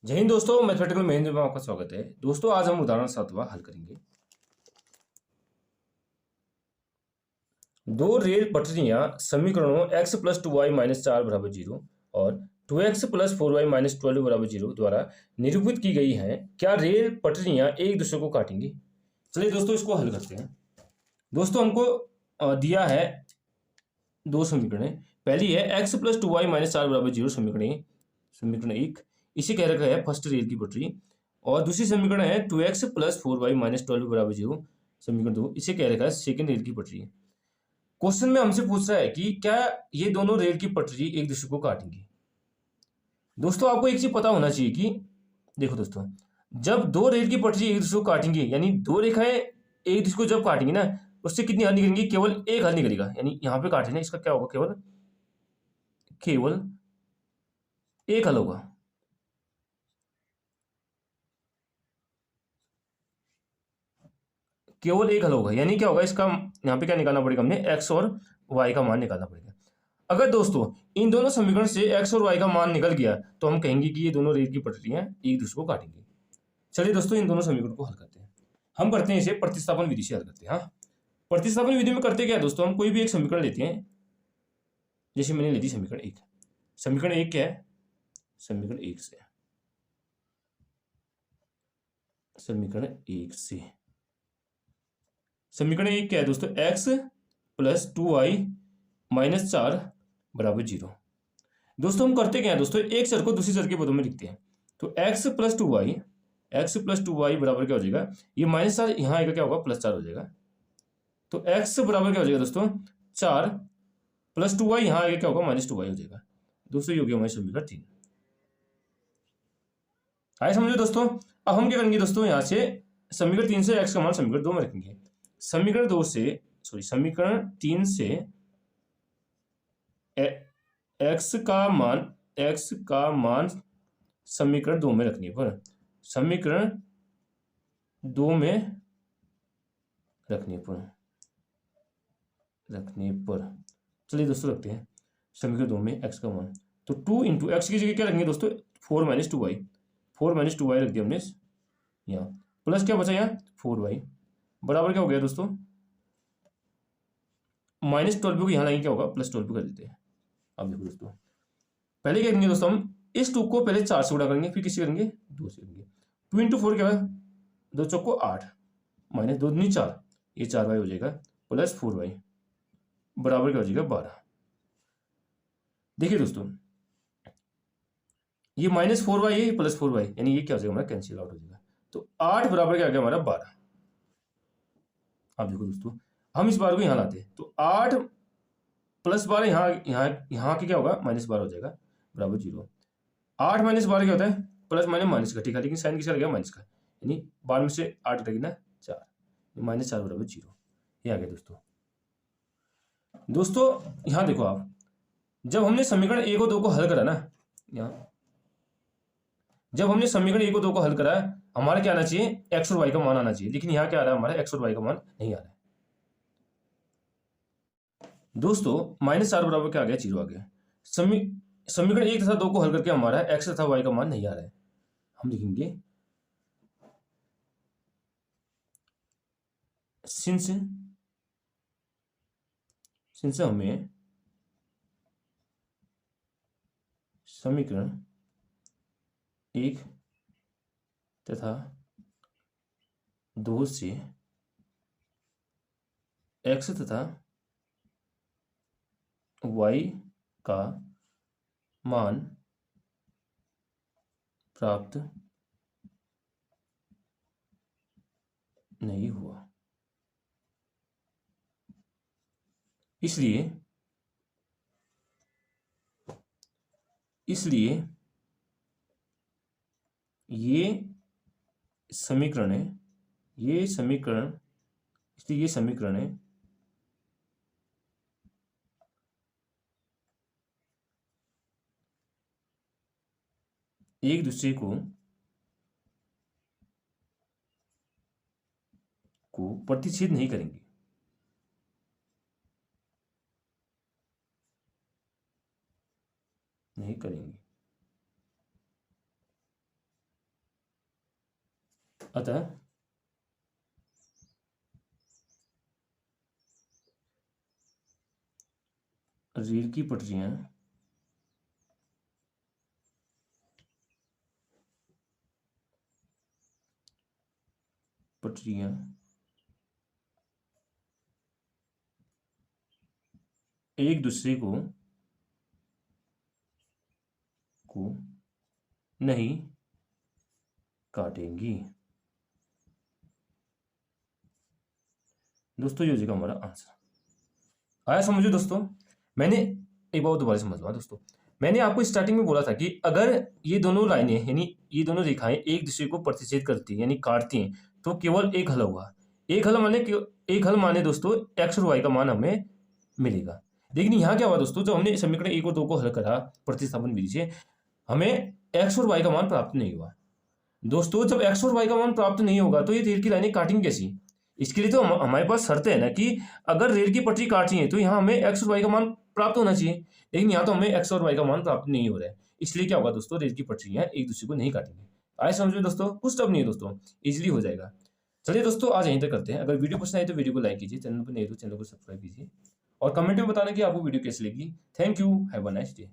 जय हिंद दोस्तों, मैथमेटिकल महेंद्र में आपका स्वागत है। दोस्तों आज हम उदाहरण 7वां हल करेंगे। दो रेल पटरियां समीकरणों x प्लस 2y माइनस 4 बराबर 0 और 2x प्लस 4y माइनस 12 बराबर 0 द्वारा निरूपित की गई हैं। क्या रेल पटरियां एक दूसरे को काटेंगी? चलिए दोस्तों इसको हल करते हैं। दोस्तों हमको दिया है दो समीकरण। पहली है x प्लस 2y माइनस 4 बराबर 0 समीकरण एक, इसे कह रखा है फर्स्ट रेल की पटरी। और दूसरी समीकरण है 2x प्लस 4y माइनस 12 बराबर 0 समीकरण दो, इसे कह रखा है सेकेंड रेल की पटरी। क्वेश्चन में हमसे पूछ रहा है कि क्या ये दोनों रेल की पटरी एक दूसरे को काटेंगी। दोस्तों आपको एक चीज पता होना चाहिए कि देखो दोस्तों, जब दो रेल की पटरी एक दूसरे को काटेंगी, यानी दो रेखाएं एक दूसरे को जब काटेंगी ना, उससे कितनी हल निकलेंगी? केवल एक हल निकलेगा। यानी यहाँ पे काटे ना, इसका क्या होगा? केवल केवल एक हल होगा। केवल एक हल होगा, यानी क्या होगा? इसका यहाँ पे क्या निकालना पड़ेगा? हमने एक्स और वाई का मान निकालना पड़ेगा। अगर दोस्तों इन दोनों समीकरण से एक्स और वाई का मान निकल गया तो हम कहेंगे कि ये दोनों रेल की पटरियां एक दूसरे को काटेंगी। चलिए दोस्तों इन दोनों समीकरण को हल करते हैं। हम करते हैं इसे प्रतिस्थापन विधि से हल करते हैं। हाँ, प्रतिस्थापन विधि में करते क्या है दोस्तों? हम कोई भी एक समीकरण लेते हैं। जैसे मैंने ले ली समीकरण एक। समीकरण एक क्या है? समीकरण एक से समीकरण एक क्या है दोस्तों? एक्स प्लस 2y माइनस 4 बराबर 0। दोस्तों हम करते क्या है दोस्तों? एक चर को दूसरी चर के पदों में लिखते हैं। तो x प्लस टू वाई बराबर क्या हो जाएगा? ये माइनस 4 यहाँ आएगा, क्या होगा? प्लस 4 हो जाएगा। तो x बराबर क्या हो जाएगा दोस्तों? 4 प्लस 2y, यहाँ आएगा क्या होगा? माइनस 2y हो जाएगा। दोस्तों ये हो गया हमारी समीकरण 3। आए समझो दोस्तों। अब हम क्या करेंगे दोस्तों? यहाँ से समीकरण 3 से x का मान समीकरण 2 में रखेंगे। समीकरण 3 से एक्स का मान समीकरण 2 में समीकरण 2 में रखने पर चलिए दोस्तों रखते हैं समीकरण 2 में एक्स का मान। तो 2 इंटू एक्स की जगह क्या रखेंगे दोस्तों? 4 माइनस 2y। 4 माइनस 2y रख दिया हमने यहाँ। प्लस क्या बचा यहाँ? 4y बराबर क्या हो गया दोस्तों? माइनस 12 को यहाँ लाएंगे, क्या होगा? प्लस 12 कर देते हैं। अब देखो दोस्तों, पहले क्या करेंगे दोस्तों? हम इस 2 को पहले 4 से गुणा करेंगे, फिर किससे करेंगे? 2 से करेंगे। 2 इंटू 4 क्या है? 2 चौको 8 माइनस 2 दूनी 4, ये 4y हो जाएगा प्लस 4y बराबर क्या हो जाएगा? 12। देखिए दोस्तों, ये माइनस 4y है, प्लस 4y, यानी ये क्या हो जाएगा? हमारा कैंसिल आउट हो जाएगा। तो 8 बराबर क्या आ गया हमारा? 12। अब देखो दोस्तों, हम इस बार को यहाँ लाते हैं तो 8 प्लस 12 यहाँ के क्या होगा? माइनस 12 हो जाएगा बराबर 0। 8 माइनस 12 क्या होता है? प्लस माइनस माइनस का, ठीक है, लेकिन साइन किसका लगेगा? माइनस का, यानी 12 में से 8 कटेगी ना 4, माइनस 4 बराबर 0। ये आ गया दोस्तों। दोस्तों यहाँ देखो आप, जब हमने समीकरण 1 और 2 को हल करा ना, यहाँ जब हमने समीकरण 1 और 2 को हल करा, हमारा क्या आना चाहिए? एक्स और वाई का मान आना चाहिए, लेकिन यहाँ क्या आ रहा है? हमारा एक्स और वाई का मान नहीं आ रहा है। दोस्तों माइनस 4 बराबर क्या आ गया? 0 आ गया। समीकरण 1 तथा 2 को हल करके हमारा एक्स तथा वाई का मान नहीं आ रहा है। हम लिखेंगे सिंस हमें समीकरण 1 तथा 2 से एक्स तथा वाई का मान प्राप्त नहीं हुआ, इसलिए ये समीकरण है, ये समीकरण एक दूसरे को प्रतिच्छेद नहीं करेंगे। अतः रेल की पटरियां एक दूसरे को नहीं काटेंगी। दोस्तों ये हो जाएगा हमारा आंसर। आया समझो दोस्तों? मैंने एक बार दोबारा समझवा दोस्तों, मैंने आपको स्टार्टिंग में बोला था कि अगर ये दोनों लाइनें यानी ये दोनों रेखाएं एक दूसरे को प्रतिच्छेद करती हैं यानी काटती हैं तो केवल एक हल होगा। एक हल माने दोस्तों एक्स और वाई का मान हमें मिलेगा। लेकिन यहाँ क्या हुआ दोस्तों, जब हमने समीकरण 1 और 2 को हल करा प्रतिस्थापन विधि से, हमें एक्स और वाई का मान प्राप्त नहीं हुआ। दोस्तों जब एक्स और वाई का मान प्राप्त नहीं होगा तो ये रेल की लाइनें काटेंगी कैसी? इसके लिए तो हमारे पास शर्त है ना कि अगर रेल की पटरी काटनी है तो यहाँ हमें एक्स और वाई का मान प्राप्त होना चाहिए, लेकिन यहाँ तो हमें एक्स और वाई का मान प्राप्त नहीं हो रहा है। इसलिए क्या होगा दोस्तों, रेल की पटरियां एक दूसरे को नहीं काटेंगे। आए समझो दोस्तों? कुछ टफ नहीं है दोस्तों, इजीली हो जाएगा। चलिए दोस्तों आज यहीं तक करते हैं। अगर वीडियो पसंद आए तो वीडियो को लाइक कीजिए, चैनल पर नए तो चैनल को सब्सक्राइब कीजिए और कमेंट में बताना कि आपको वीडियो कैसी लगी। Thank you, have a nice day.